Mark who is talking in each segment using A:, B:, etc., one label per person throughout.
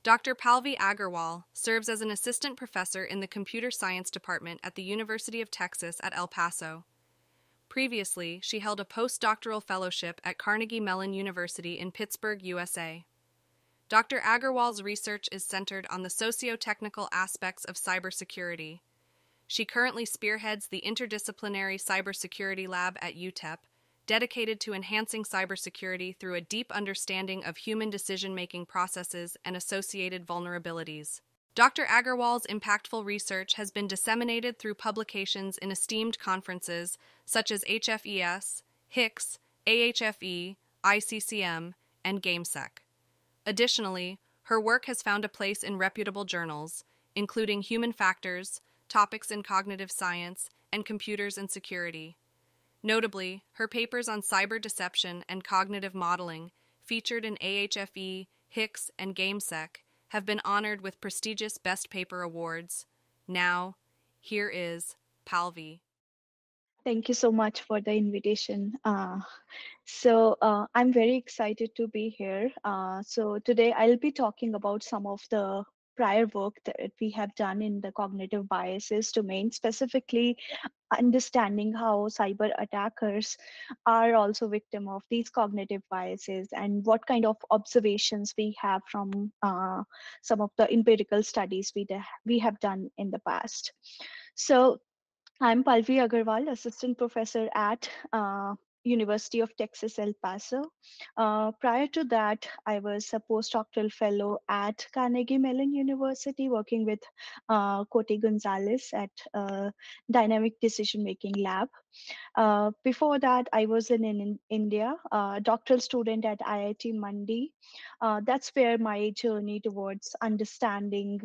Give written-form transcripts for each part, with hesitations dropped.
A: Dr. Palvi Aggarwal serves as an assistant professor in the Computer Science Department at the University of Texas at El Paso. Previously, she held a post-doctoral fellowship at Carnegie Mellon University in Pittsburgh, USA. Dr. Aggarwal's research is centered on the socio-technical aspects of cybersecurity. She currently spearheads the interdisciplinary Cyber Security Lab at UTEP, dedicated to enhancing cybersecurity through a deep understanding of human decision-making processes and associated vulnerabilities. Dr. Aggarwal's impactful research has been disseminated through publications in esteemed conferences such as HFES, HICSS, AHFE, ICCM, and GameSec. Additionally, her work has found a place in reputable journals, including Human Factors, Topics in Cognitive Science, and Computers and Security. Notably, her papers on cyber deception and cognitive modeling, featured in AHFE, HICSS, and GameSec, have been honored with prestigious Best Paper awards. Now, here is Palvi.
B: Thank you so much for the invitation. I'm very excited to be here. So today I'll be talking about some of the prior work that we have done in the cognitive biases domain, specifically understanding how cyber attackers are also victim of these cognitive biases and what kind of observations we have from some of the empirical studies we have done in the past. So I'm Palvi Aggarwal, assistant professor at University of Texas, El Paso. Prior to that, I was a postdoctoral fellow at Carnegie Mellon University, working with Cote Gonzalez at Dynamic Decision Making Lab. Before that, I was in India, doctoral student at IIT Mandi. That's where my journey towards understanding,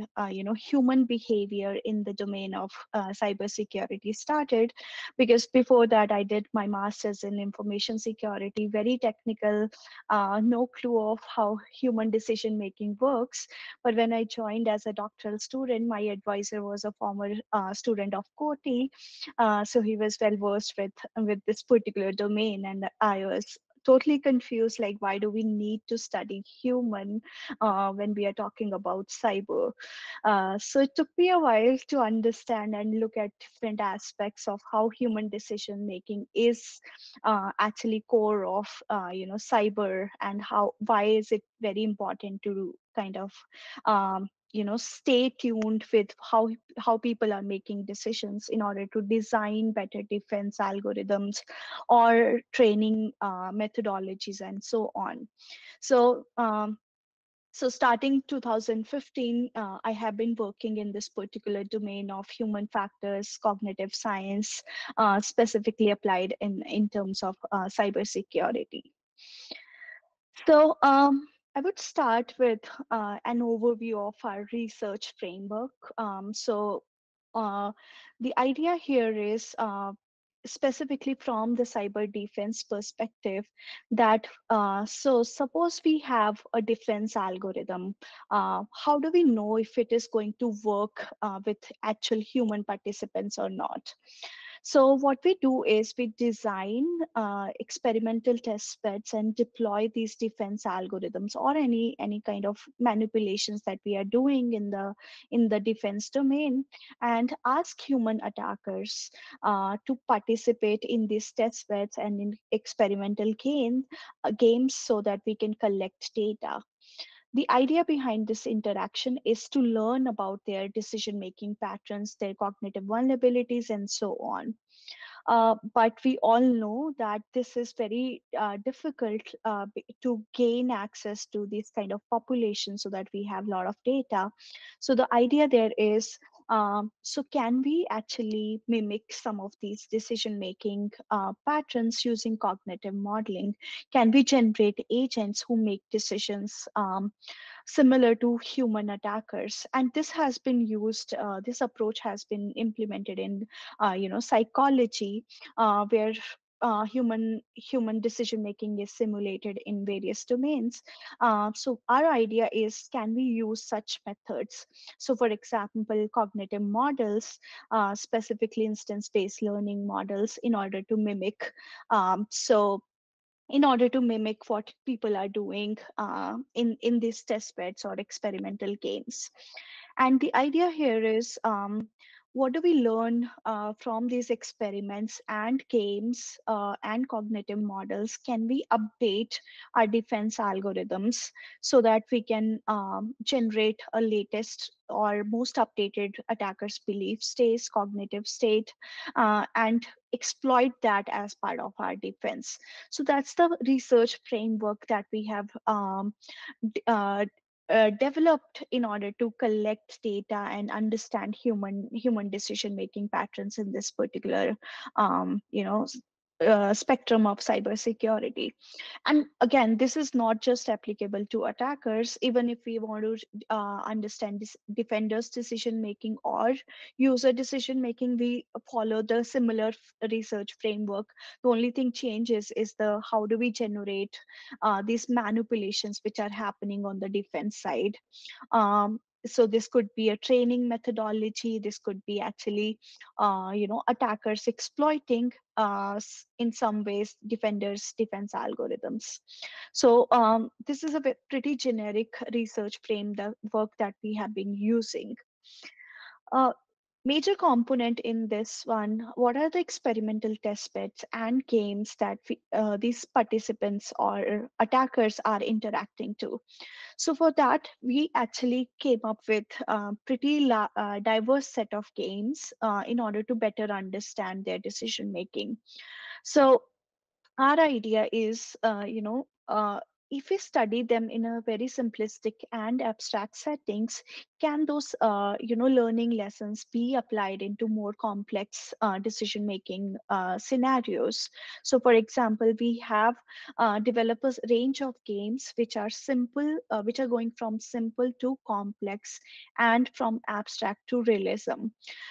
B: human behavior in the domain of cybersecurity started. Because before that, I did my master's in information security, very technical, no clue of how human decision making works. But when I joined as a doctoral student, my advisor was a former student of Cote, so he was well versed with this particular domain, and I was totally confused, like, why do we need to study human when we are talking about cyber? So it took me a while to understand and look at different aspects of how human decision making is actually core of cyber, and why is it very important to kind of stay tuned with how people are making decisions in order to design better defense algorithms or training methodologies and so on. So starting 2015, I have been working in this particular domain of human factors, cognitive science, specifically applied in terms of cybersecurity. So I would start with an overview of our research framework. Uh, the idea here is specifically from the cyber defense perspective that so suppose we have a defense algorithm, how do we know if it is going to work with actual human participants or not? So what we do is we design experimental test beds and deploy these defense algorithms or any kind of manipulations that we are doing in the defense domain, and ask human attackers to participate in these test beds and in experimental games so that we can collect data. The idea behind this interaction is to learn about their decision making patterns, their cognitive vulnerabilities, and so on. But we all know that this is very difficult to gain access to this kind of population so that we have a lot of data. So the idea there is, so can we actually mimic some of these decision-making patterns using cognitive modeling? Can we generate agents who make decisions similar to human attackers? And this has been used, this approach has been implemented in psychology, where human decision making is simulated in various domains. So our idea is, can we use such methods? So for example, cognitive models, specifically instance-based learning models, in order to mimic. So in order to mimic what people are doing in these test beds or experimental games. And the idea here is, what do we learn from these experiments and games and cognitive models? Can we update our defense algorithms so that we can generate a latest or most updated attacker's belief state, cognitive state, and exploit that as part of our defense? So that's the research framework that we have d- uh, developed in order to collect data and understand human decision making patterns in this particular spectrum of cybersecurity. And again, this is not just applicable to attackers. Even if we want to understand this defenders decision making or user decision making, we follow the similar research framework. The only thing changes is the how do we generate these manipulations which are happening on the defense side. So this could be a training methodology. This could be actually, attackers exploiting in some ways defenders' defense algorithms. So this is a pretty generic research framework that we have been using. Uh, Major component in this one, what are the experimental test beds and games that these participants or attackers are interacting to? So for that, we actually came up with a pretty diverse set of games in order to better understand their decision making. So our idea is, if we study them in a very simplistic and abstract settings, can those, learning lessons be applied into more complex decision making scenarios? So, for example, we have developed a range of games which are simple, which are going from simple to complex and from abstract to realism.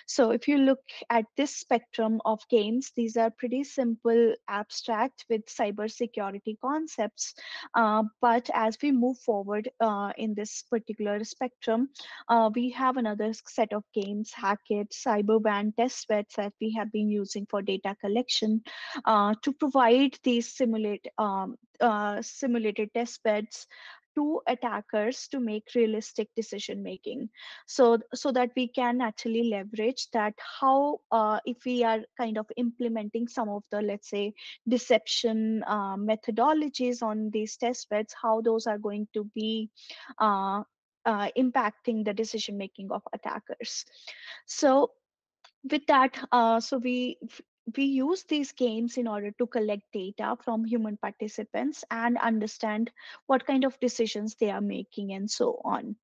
B: So if you look at this spectrum of games, these are pretty simple, abstract with cybersecurity concepts. But as we move forward in this particular spectrum, we have another set of games, Hackett, Cyberband, testbeds that we have been using for data collection to provide these simulated testbeds to attackers to make realistic decision making, so that we can actually leverage that how, if we are kind of implementing some of the, let's say, deception methodologies on these test beds, how those are going to be uh, impacting the decision making of attackers. So with that, we use these games in order to collect data from human participants and understand what kind of decisions they are making and so on.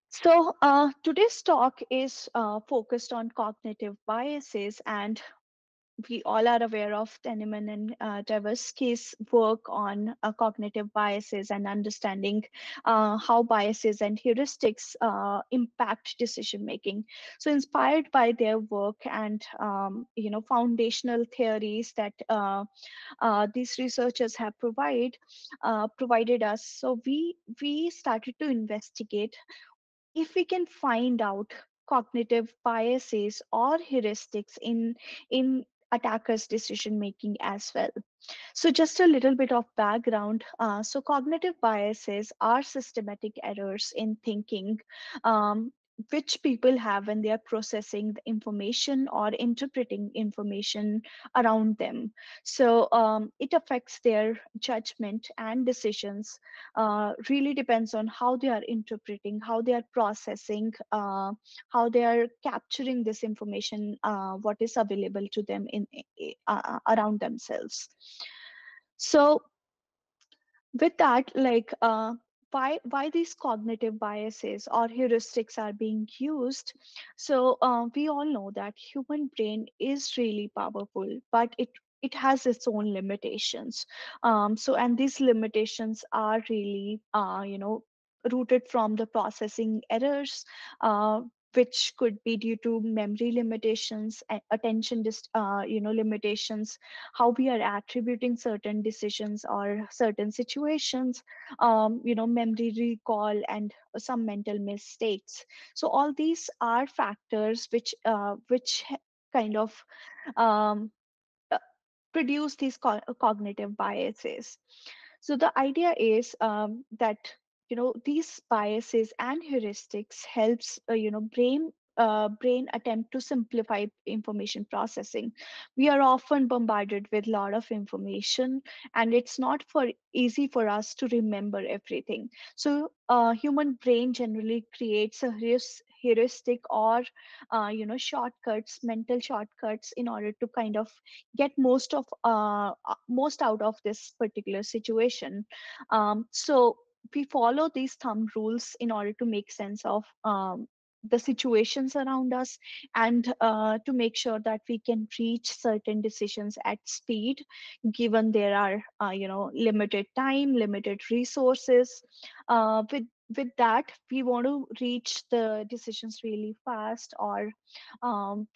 B: So today's talk is focused on cognitive biases, and we all are aware of Teneman and Tversky's work on cognitive biases and understanding how biases and heuristics impact decision making. So, inspired by their work and foundational theories that these researchers have provided us, so we started to investigate if we can find out cognitive biases or heuristics in attackers decision making as well. So just a little bit of background. So cognitive biases are systematic errors in thinking, which people have when they are processing the information or interpreting information around them. So it affects their judgment and decisions. Really depends on how they are interpreting, how they are processing, how they are capturing this information, what is available to them around themselves. So with that, like, why these cognitive biases or heuristics are being used? So we all know that human brain is really powerful, but it has its own limitations. So and these limitations are really rooted from the processing errors, which could be due to memory limitations, attention limitations, how we are attributing certain decisions or certain situations, memory recall, and some mental mistakes. So all these are factors which kind of um, produce these cognitive biases. So the idea is that these biases and heuristics helps brain attempt to simplify information processing. We are often bombarded with a lot of information, and it's not for easy for us to remember everything. So human brain generally creates a heuristic or shortcuts, mental shortcuts, in order to kind of get most out of this particular situation. So we follow these thumb rules in order to make sense of the situations around us, and to make sure that we can reach certain decisions at speed, given there are limited time, limited resources. With that, we want to reach the decisions really fast, or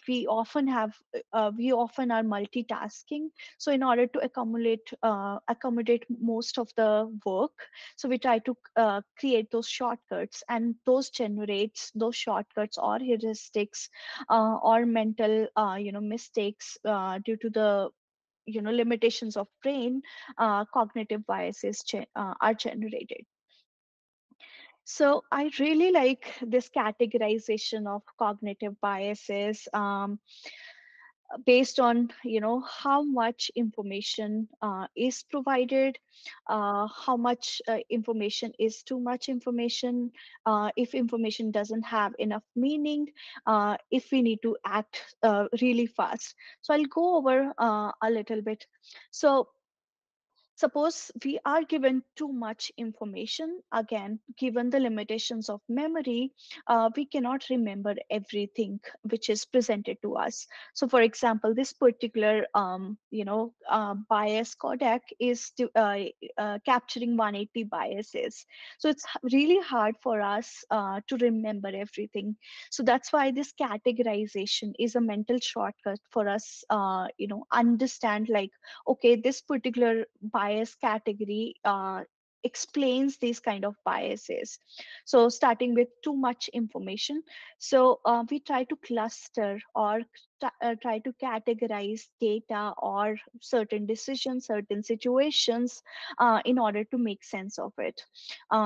B: we often are multitasking. So in order to accommodate most of the work, so we try to create those shortcuts, and those shortcuts or heuristics or mental mistakes due to the limitations of brain. Cognitive biases are generated. So I really like this categorization of cognitive biases, based on how much information is provided, how much information is too much information, if information doesn't have enough meaning, if we need to act really fast. So I'll go over a little bit. So suppose we are given too much information. Again, given the limitations of memory, we cannot remember everything which is presented to us. So for example, this particular bias codec is capturing 180 biases. So it's really hard for us to remember everything. So that's why this categorization is a mental shortcut for us, understand, like, okay, this particular bias category explains these kind of biases. So starting with too much information, so we try to cluster or try to categorize data or certain decisions, certain situations, in order to make sense of it.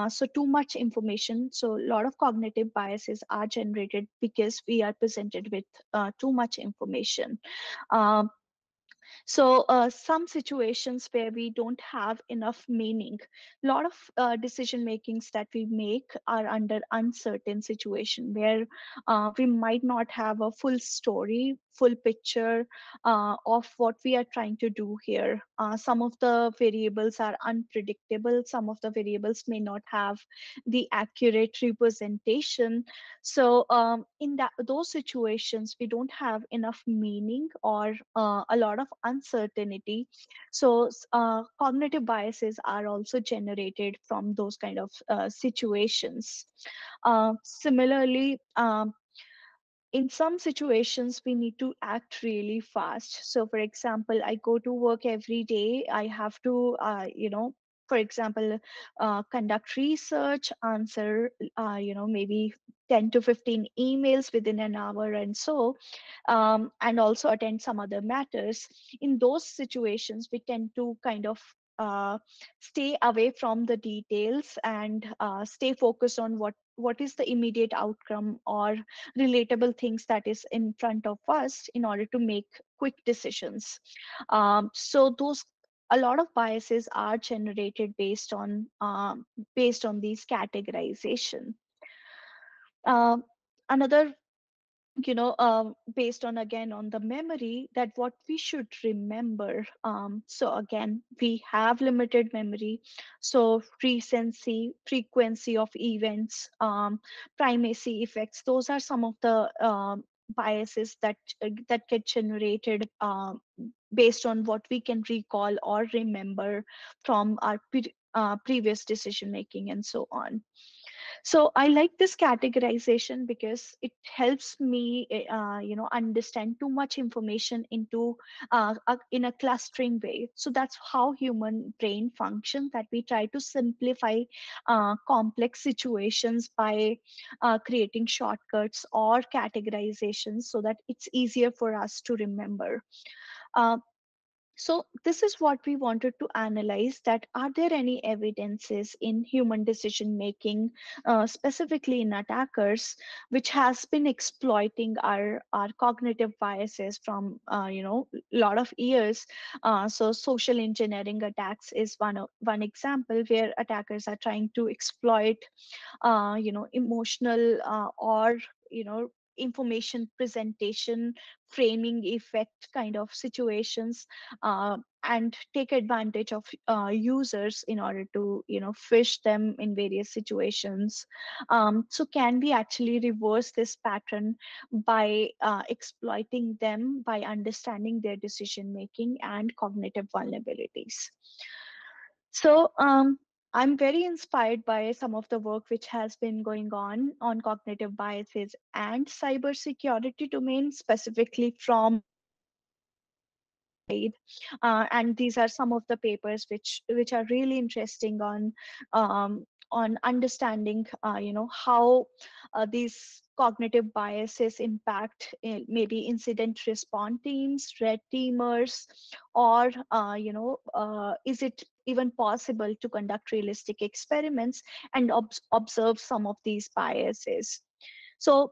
B: So too much information, so a lot of cognitive biases are generated because we are presented with too much information. Um, so some situations where we don't have enough meaning, a lot of decision makings that we make are under uncertain situation, where we might not have a full story, full picture of what we are trying to do here. Some of the variables are unpredictable, some of the variables may not have the accurate representation. So in those situations, we don't have enough meaning or a lot of uncertainty. So cognitive biases are also generated from those kind of situations. Similarly, in some situations, we need to act really fast. So for example, I go to work every day, I have to for example, conduct research, answer maybe 10 to 15 emails within an hour, and so and also attend some other matters. In those situations, we tend to kind of uh, stay away from the details, and stay focused on what is the immediate outcome or relatable things that is in front of us, in order to make quick decisions. So those, a lot of biases are generated based on these categorization. Um, Another, based on, again, on the memory, that what we should remember. So again, we have limited memory. So recency, frequency of events, primacy effects, those are some of the biases that get generated based on what we can recall or remember from our previous decision making, and so on. So I like this categorization because it helps me understand too much information into in a clustering way. So that's how human brain functions, that we try to simplify complex situations by creating shortcuts or categorizations, so that it's easier for us to remember. uh, So this is what we wanted to analyze, that are there any evidences in human decision making, specifically in attackers, which has been exploiting our cognitive biases from lot of years. So social engineering attacks is one example where attackers are trying to exploit emotional or information presentation, framing effect kind of situations, and take advantage of users in order to fish them in various situations. So can we actually reverse this pattern by exploiting them, by understanding their decision making and cognitive vulnerabilities? So I'm very inspired by some of the work which has been going on cognitive biases and cybersecurity domain, specifically from and these are some of the papers which are really interesting on understanding how these cognitive biases impact maybe incident response teams, red teamers, or is it even possible to conduct realistic experiments and observe some of these biases. So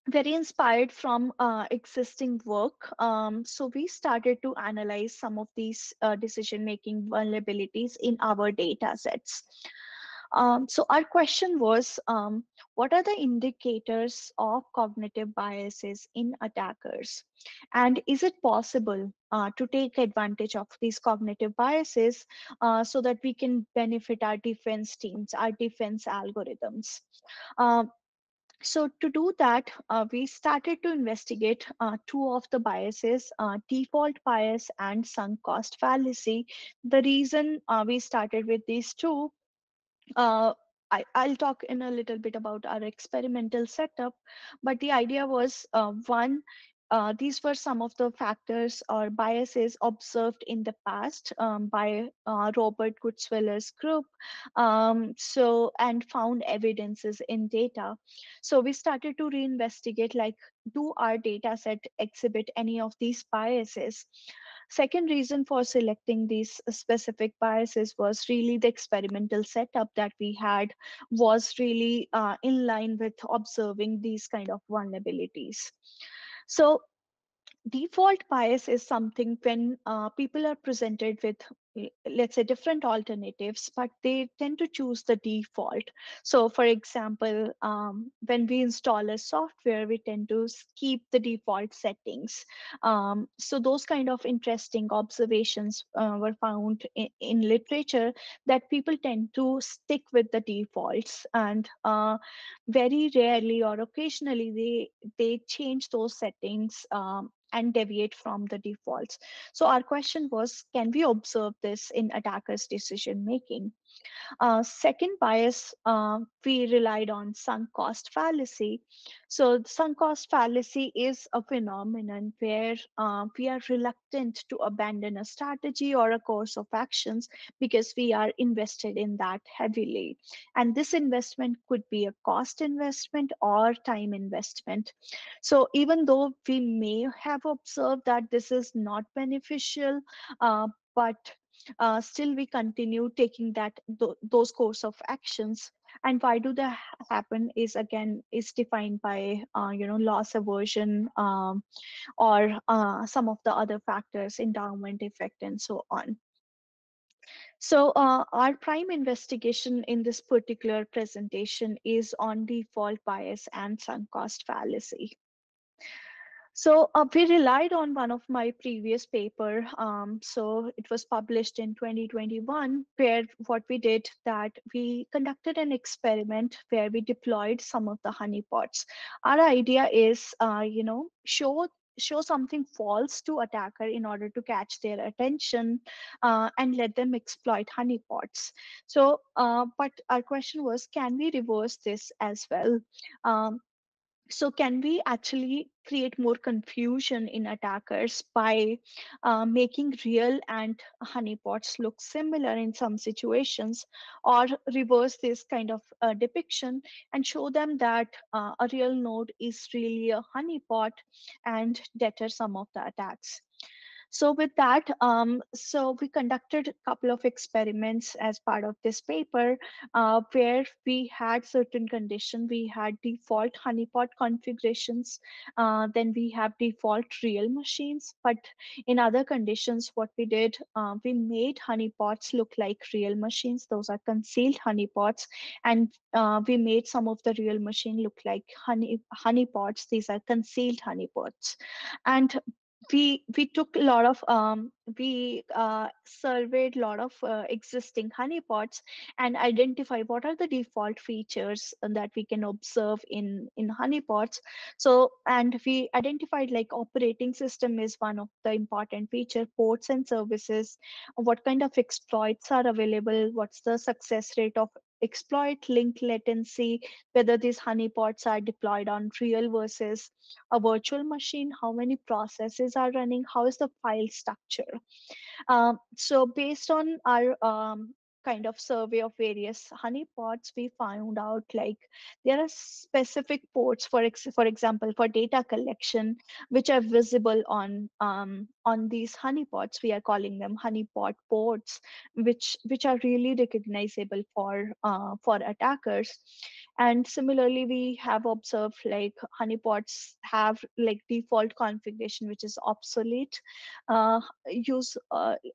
B: very inspired from existing work. So we started to analyze some of these decision-making vulnerabilities in our data sets. So our question was, what are the indicators of cognitive biases in attackers? And is it possible to take advantage of these cognitive biases so that we can benefit our defense teams, our defense algorithms? Uh, so to do that, we started to investigate two of the biases, default bias and sunk cost fallacy. The reason we started with these two, uh, I'll talk in a little bit about our experimental setup, but the idea was one, these were some of the factors or biases observed in the past by Robert Gutzwiller's group, and found evidences in data. So we started to reinvestigate, like, do our data set exhibit any of these biases? Second reason for selecting these specific biases was really the experimental setup that we had was really in line with observing these kind of vulnerabilities. So default bias is something when people are presented with, let's say, different alternatives, but they tend to choose the default. So for example, when we install a software, we tend to keep the default settings. So those kind of interesting observations were found in literature, that people tend to stick with the defaults, and very rarely or occasionally they change those settings and deviate from the defaults. So our question was, can we observe this in attackers' decision making? Second bias, we relied on sunk cost fallacy. So the sunk cost fallacy is a phenomenon where we are reluctant to abandon a strategy or a course of actions because we are invested in that heavily. And this investment could be a cost investment or time investment. So even though we may have observed that this is not beneficial, but still we continue taking those course of actions. And why do they happen is, again, is defined by loss aversion, or some of the other factors, endowment effect and so on. So our prime investigation in this particular presentation is on default bias and sunk cost fallacy. So we relied on one of my previous paper. So it was published in 2021, where what we did, that we conducted an experiment where we deployed some of the honeypots. Our idea is, show something false to attacker in order to catch their attention and let them exploit honeypots. So, but our question was, can we reverse this as well? Um, so can we actually create more confusion in attackers by making real and honeypots look similar in some situations, or reverse this kind of depiction and show them that a real node is really a honeypot and deter some of the attacks? So with that, so we conducted a couple of experiments as part of this paper, where we had certain conditions. We had default honeypot configurations, then we have default real machines. But in other conditions, what we did, we made honeypots look like real machines. Those are concealed honeypots, and we made some of the real machine look like honeypots. These are concealed honeypots, and we took a lot of we surveyed a lot of existing honeypots and identify what are the default features that we can observe in honeypots. So, and we identified like operating system is one of the important feature, ports and services, what kind of exploits are available, what's the success rate of exploit, link latency, whether these honeypots are deployed on real versus a virtual machine, how many processes are running, how is the file structure. So based on our kind of survey of various honeypots, we found out like there are specific ports, for example, for data collection, which are visible on these honeypots. We are calling them honeypot ports, which are really recognizable for attackers. And similarly, we have observed like honeypots have like default configuration, which is obsolete. Use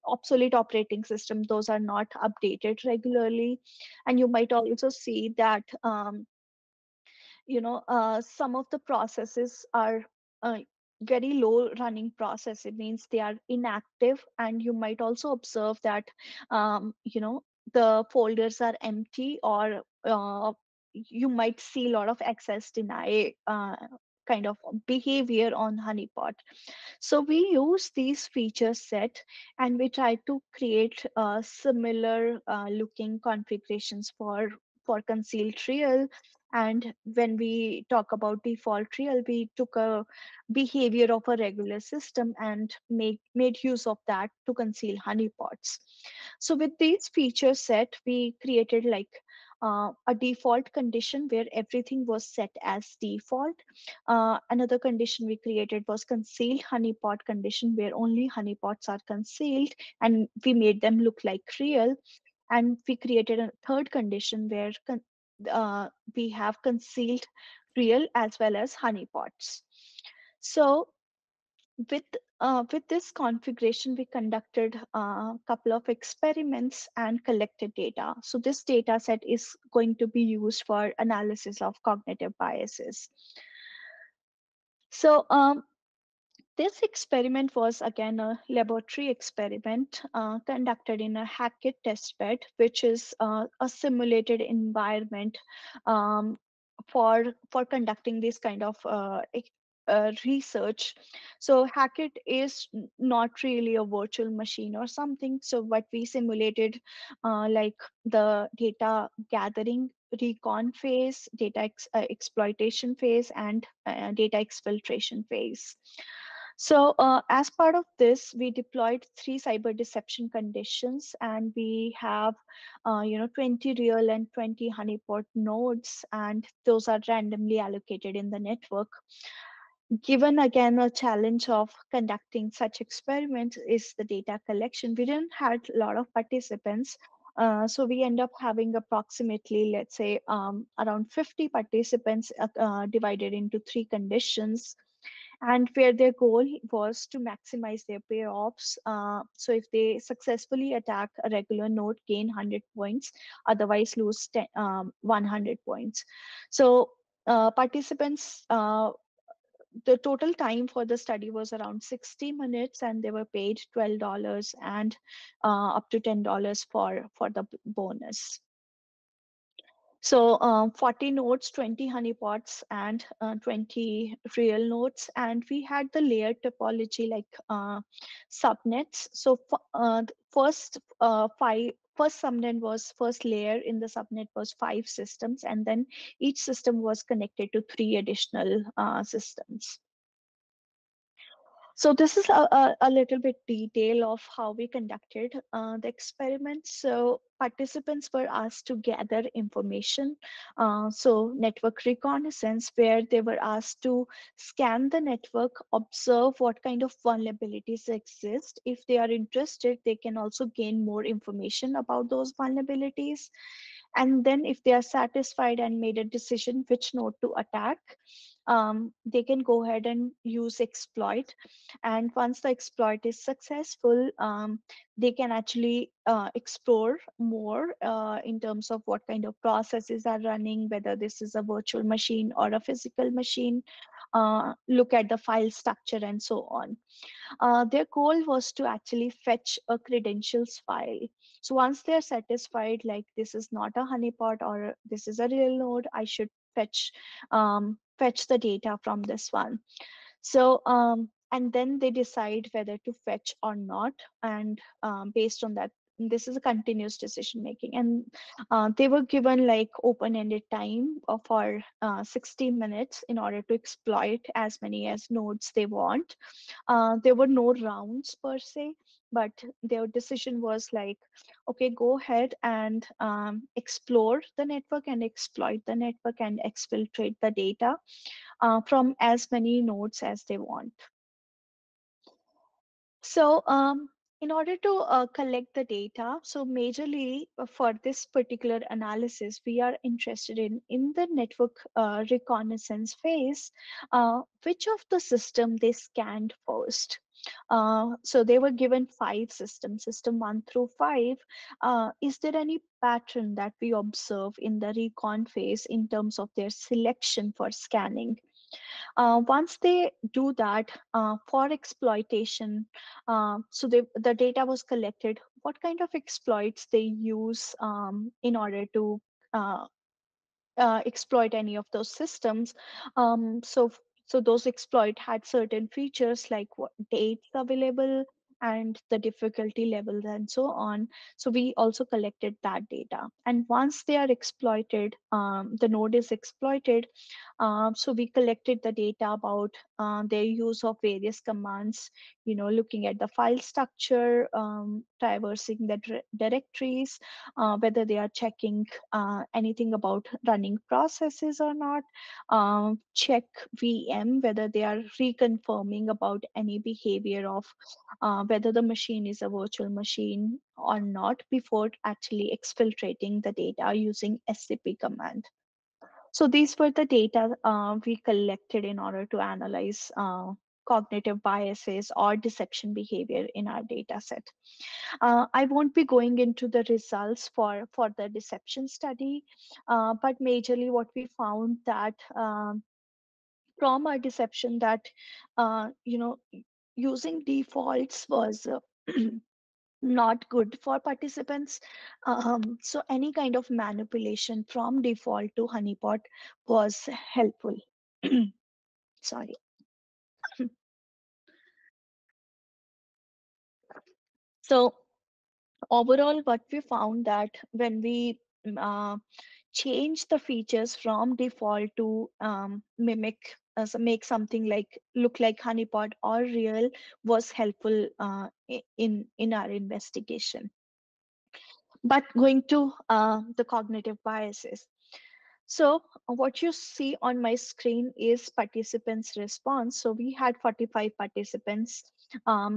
B: obsolete operating system, those are not updated regularly. And you might also see that some of the processes are uh, very low running process. It means they are inactive, and you might also observe that the folders are empty, or you might see a lot of access deny kind of behavior on honeypot. So we use these feature set, and we try to create similar looking configurations for concealed real. And when we talk about default real, we took a behavior of a regular system and made use of that to conceal honeypots. So with these feature set, we created like a default condition where everything was set as default. Another condition we created was concealed honeypot condition, where only honeypots are concealed, and we made them look like real. And we created a third condition where we have concealed real as well as honeypots. So with this configuration, we conducted a couple of experiments and collected data. So this data set is going to be used for analysis of cognitive biases. So this experiment was again a laboratory experiment conducted in a Hackett testbed, which is a simulated environment um, for conducting this kind of research. So Hackett is not really a virtual machine or something. So what we simulated, like the data gathering recon phase, exploitation phase, and data exfiltration phase. So as part of this, we deployed 3 cyber deception conditions, and we have 20 real and 20 honeypot nodes, and those are randomly allocated in the network. Given again a challenge of conducting such experiments is the data collection. We didn't have a lot of participants, so we end up having approximately, let's say, around 50 participants divided into 3 conditions, and where their goal was to maximize their payoffs. So if they successfully attack a regular node, gain 100 points, otherwise lose 100 points. So participants, the total time for the study was around 60 minutes, and they were paid $12 and up to $10 for the bonus. So 40 nodes, 20 honeypots, and 20 real nodes. And we had the layer topology like subnets. So first subnet was first layer in the subnet was 5 systems, and then each system was connected to 3 additional systems. So this is a little bit detail of how we conducted the experiment. So participants were asked to gather information. So network reconnaissance, where they were asked to scan the network, observe what kind of vulnerabilities exist. If they are interested, they can also gain more information about those vulnerabilities. And then if they are satisfied and made a decision which node to attack, they can go ahead and use exploit. And once the exploit is successful, they can actually explore more in terms of what kind of processes are running, whether this is a virtual machine or a physical machine, look at the file structure and so on. Their goal was to actually fetch a credentials file. So once they're satisfied, like this is not a honeypot or this is a real node, I should fetch the data from this one. So and then they decide whether to fetch or not, and based on that, this is a continuous decision making. And they were given like open-ended time for 60 minutes in order to exploit as many as nodes they want. There were no rounds per se, but their decision was like, okay, go ahead and explore the network and exploit the network and exfiltrate the data from as many nodes as they want. So in order to collect the data, so majorly for this particular analysis, we are interested in the network reconnaissance phase, which of the system they scanned first. So they were given 5 systems, system 1 through 5. Is there any pattern that we observe in the recon phase in terms of their selection for scanning? Once they do that for exploitation, so the data was collected, what kind of exploits they use in order to uh, exploit any of those systems. So those exploit had certain features like what dates available and the difficulty levels and so on. So we also collected that data. And once they are exploited, the node is exploited. So we collected the data about their use of various commands, looking at the file structure, traversing the directories, whether they are checking anything about running processes or not, check VM, whether they are reconfirming about any behavior of whether the machine is a virtual machine or not before actually exfiltrating the data using SCP command. So these were the data we collected in order to analyze cognitive biases or deception behavior in our data set. I won't be going into the results for the deception study, but majorly what we found that from our deception that, using defaults was not good for participants. So any kind of manipulation from default to honeypot was helpful. Sorry. So overall, what we found that when we uh, change the features from default to mimic, so make something like look like honeypot or real, was helpful in our investigation. But going to the cognitive biases. So what you see on my screen is participants' response. So we had 45 participants.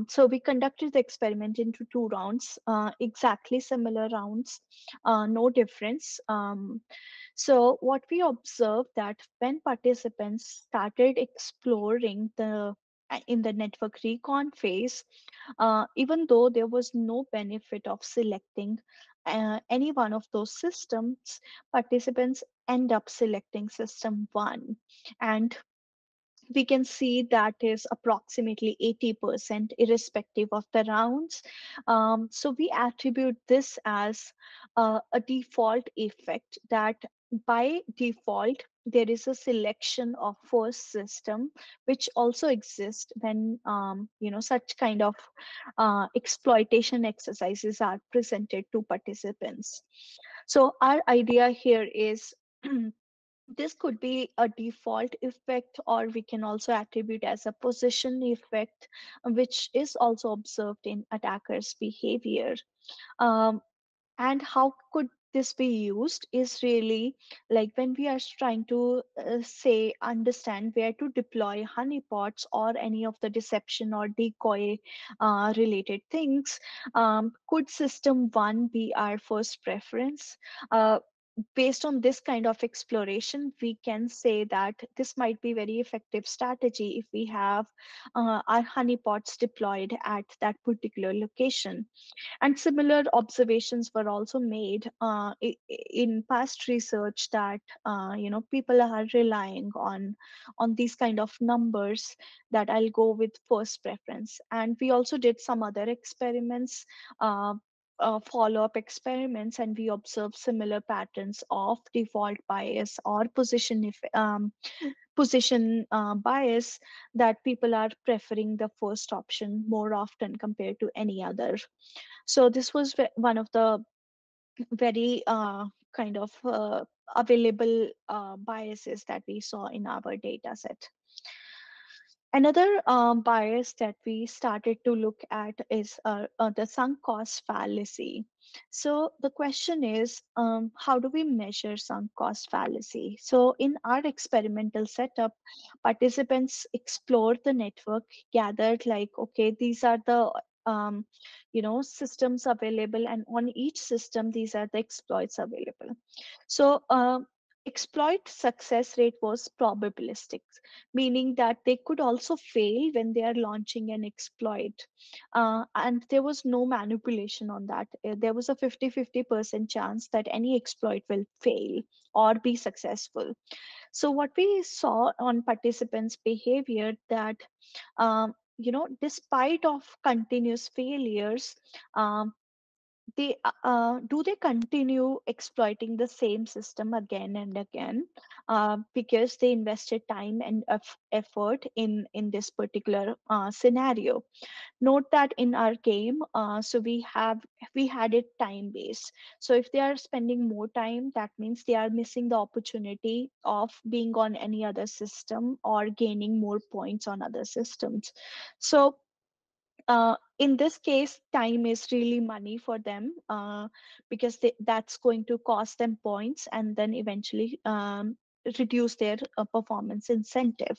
B: So we conducted the experiment into 2 rounds, exactly similar rounds, no difference. So what we observed that when participants started exploring in the network recon phase, even though there was no benefit of selecting any one of those systems, participants end up selecting system 1. And we can see that is approximately 80% irrespective of the rounds. So we attribute this as a default effect, that by default there is a selection of first system, which also exists when such kind of exploitation exercises are presented to participants. So our idea here is This could be a default effect, or we can also attribute as a position effect, which is also observed in attackers' behavior. Um, and how could this be used is really like when we are trying to say understand where to deploy honeypots or any of the deception or decoy related things. Could system one be our first preference? Based on this kind of exploration, we can say that this might be very effective strategy if we have our honeypots deployed at that particular location. And similar observations were also made in past research that people are relying on these kind of numbers, that I'll go with first preference. And we also did some other experiments, uh, follow-up experiments, and we observed similar patterns of default bias or position bias, that people are preferring the first option more often compared to any other. So this was one of the very kind of available biases that we saw in our data set. Another bias that we started to look at is the sunk cost fallacy. So the question is, how do we measure sunk cost fallacy? So in our experimental setup, participants explored the network, gathered like, okay, these are the systems available, and on each system, these are the exploits available. So exploit success rate was probabilistic, meaning that they could also fail when they are launching an exploit. And there was no manipulation on that. There was a 50-50% chance that any exploit will fail or be successful. So what we saw on participants' behavior, that despite of continuous failures, um, do they continue exploiting the same system again and again, because they invested time and effort in this particular scenario. Note that in our game, so we had it time based. So if they are spending more time, that means they are missing the opportunity of being on any other system or gaining more points on other systems. So in this case, time is really money for them, because that's going to cost them points and then eventually reduce their performance incentive.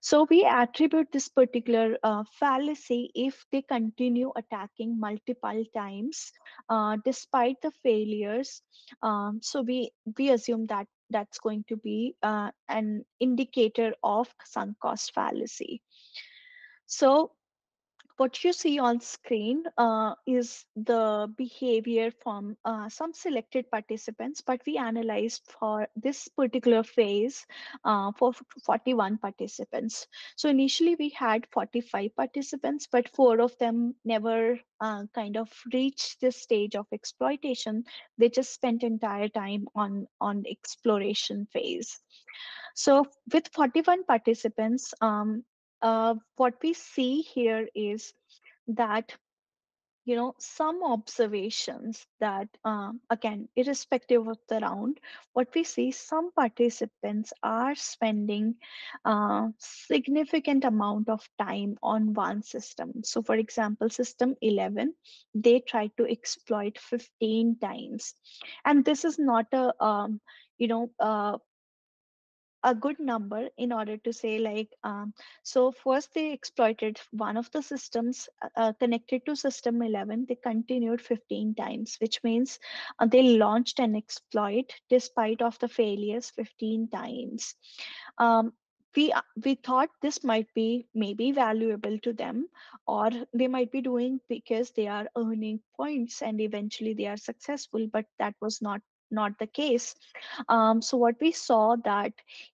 B: So we attribute this particular fallacy if they continue attacking multiple times despite the failures. So we assume that that's going to be an indicator of sunk cost fallacy. So what you see on screen is the behavior from some selected participants, but we analyzed for this particular phase for 41 participants. So initially we had 45 participants, but 4 of them never kind of reached this stage of exploitation. They just spent entire time on exploration phase. So with 41 participants, what we see here is that some observations that again, irrespective of the round, what we see, some participants are spending significant amount of time on one system. So for example, system 11, they tried to exploit 15 times, and this is not you know a good number in order to say like, so first they exploited one of the systems connected to system 11. They continued 15 times, which means they launched an exploit despite of the failures 15 times. um, we thought this might be maybe valuable to them, or they might be doing because they are earning points and eventually they are successful, but that was not the case. So what we saw, that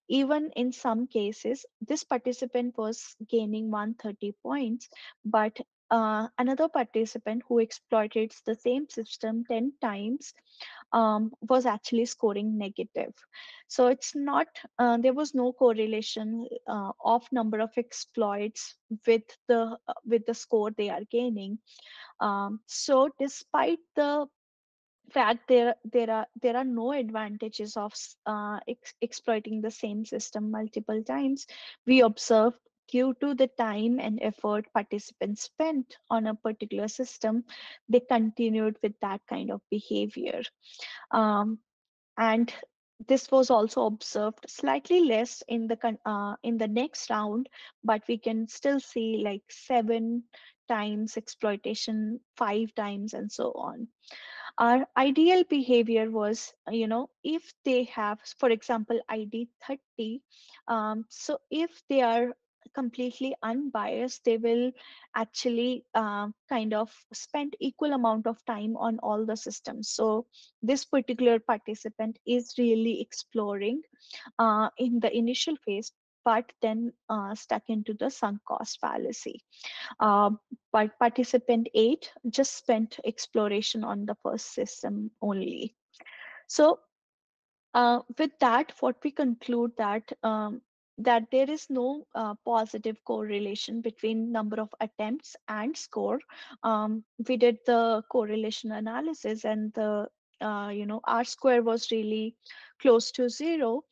B: even in some cases, this participant was gaining 130 points, but another participant who exploited the same system 10 times was actually scoring negative. So it's not, there was no correlation of number of exploits with the score they are gaining. So despite the fact, there are no advantages of exploiting the same system multiple times. We observed due to the time and effort participants spent on a particular system, they continued with that kind of behavior. Um, and this was also observed slightly less in the next round, but we can still see like 7 times exploitation, 5 times, and so on. Our ideal behavior was, if they have, for example, ID 30, so if they are completely unbiased, they will actually kind of spend equal amount of time on all the systems. So this particular participant is really exploring in the initial phase, but then stuck into the sunk cost fallacy. uh, but participant 8 just spent exploration on the first system only. So with that, what we conclude that there is no positive correlation between number of attempts and score. We did the correlation analysis, and the R square was really close to 0.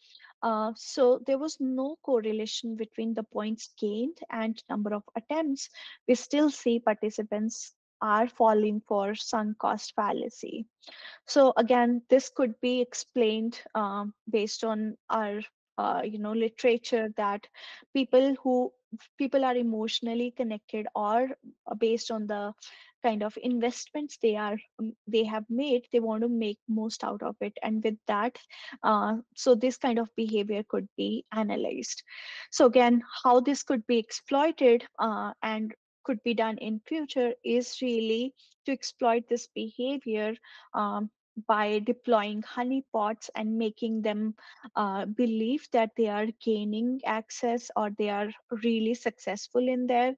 B: So there was no correlation between the points gained and number of attempts. We still see participants are falling for sunk cost fallacy. So again, this could be explained based on our literature, that people who people are emotionally connected, or based on the kind of investments they have made, they want to make most out of it, and with that, so this kind of behavior could be analyzed. So again, how this could be exploited and could be done in future is really to exploit this behavior um, by deploying honeypots and making them believe that they are gaining access, or they are really successful in there,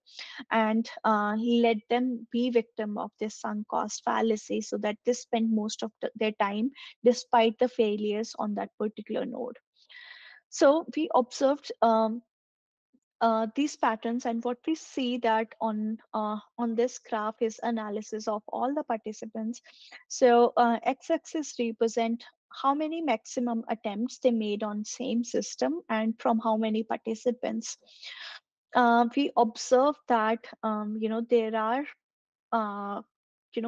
B: and let them be victim of this sunk cost fallacy, so that they spend most of their time despite the failures on that particular node. So we observed these patterns, and what we see that on this graph is analysis of all the participants. So x-axis represent how many maximum attempts they made on same system and from how many participants. We observe that there are uh,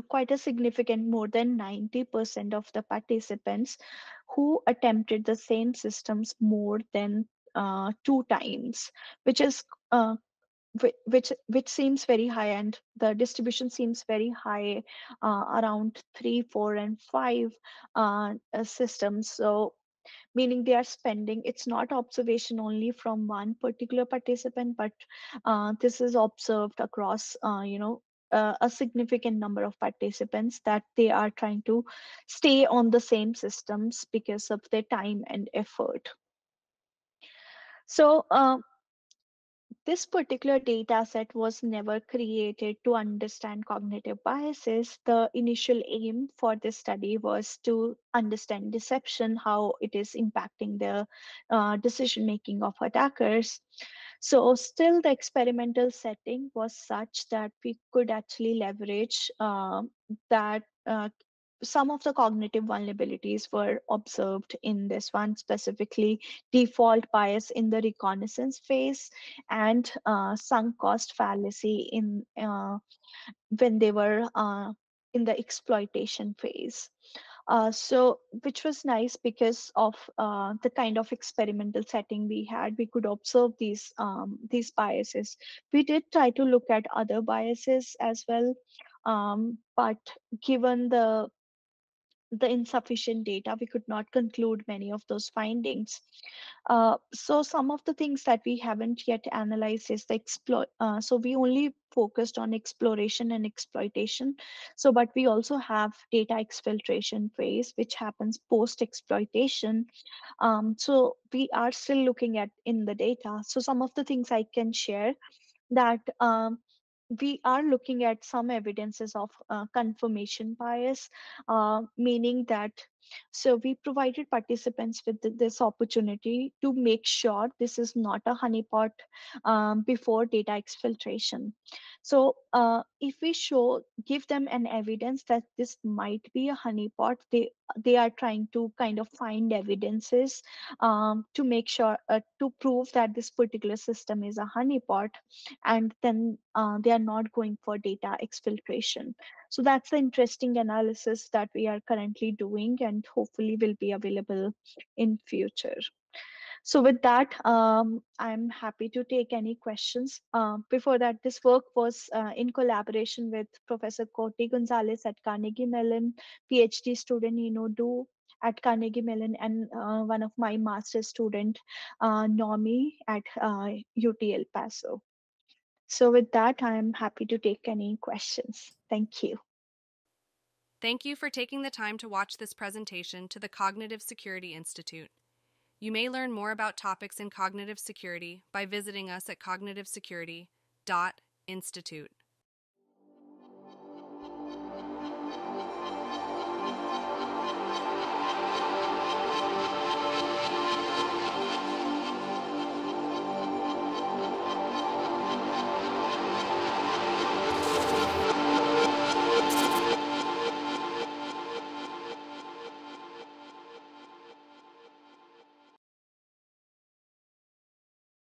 B: quite a significant, more than 90% of the participants who attempted the same systems more than 2 times, which is which seems very high, and the distribution seems very high, around 3, 4, and 5 systems. So meaning they are spending, it's not observation only from one particular participant, but this is observed across a significant number of participants, that they are trying to stay on the same systems because of their time and effort. So this particular data set was never created to understand cognitive biases. The initial aim for this study was to understand deception, how it is impacting the decision making of attackers. So, still, the experimental setting was such that we could actually leverage that. Some of the cognitive vulnerabilities were observed in this one, specifically default bias in the reconnaissance phase, and sunk cost fallacy in when they were in the exploitation phase. So, which was nice because of the kind of experimental setting we had. We could observe these biases. We did try to look at other biases as well, but given the insufficient data, we could not conclude many of those findings. So some of the things that we haven't yet analyzed is the exploit. So we only focused on exploration and exploitation. So, but we also have data exfiltration phase, which happens post exploitation. So we are still looking at in the data. So some of the things I can share, that we are looking at some evidences of confirmation bias, meaning that So we provided participants with this opportunity to make sure this is not a honeypot before data exfiltration. So if we give them an evidence that this might be a honeypot, they are trying to kind of find evidences to make sure to prove that this particular system is a honeypot, and then they are not going for data exfiltration. So that's the interesting analysis that we are currently doing and hopefully will be available in future. So with that, I'm happy to take any questions. Before that, this work was in collaboration with Professor Coty Gonzalez at Carnegie Mellon, PhD student Inodu at Carnegie Mellon, and one of my master's student, Nomi at UT Paso. So with that, I'm happy to take any questions. Thank you.
A: Thank you for taking the time to watch this presentation to the Cognitive Security Institute. You may learn more about topics in cognitive security by visiting us at cognitivesecurity.institute.